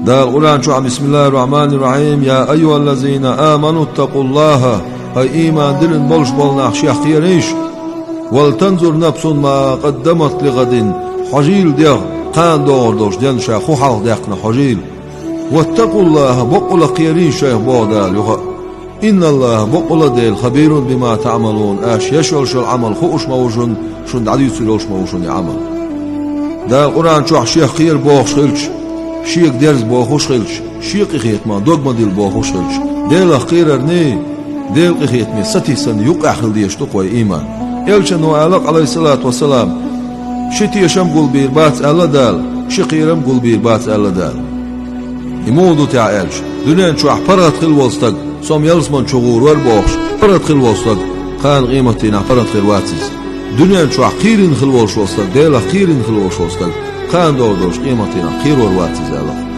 دا القرآن شو بسم الله الرحمن الرحيم يا أيها الذين آمنوا اتقوا الله أي إيمان دلن بولش بولنا أخشيخ خيريش ولتنظر نفس ما قدمت لغد حجيل ديغ قان دور دوش دين شا خوحال ديقنا حجيل واتقوا الله بقل قيرين شيخ بودال إن الله بقل ديل خبير بما تعملون آش يشول شو العمل خوش موجن شون عديد سلوش موجن يعمل دا القرآن شو شيخ خير بوخ خلش شيخ درز بوخوش خلش شيخ خيت ما دوغ ما ديل بوخوش خلش ديل خير ارني ديل خيت مي ستي سن يقع خل ديش تقوى إيمان إلشن وعلق عليه الصلاة والسلام شتي يشم قول بير بات ألا دال شقيرم قول بير بات ألا دال يمودو تعالش دنيا شو أحبرت خل وستق سوم يلسمن شغور وربوخش أحبرت خل وستق خان قيمتنا أحبرت خل واتز دنيا شو أحقيرين خل وستق ديل أحقيرين خل وستق خان دور دوش قيمتنا خير ورواتز ألا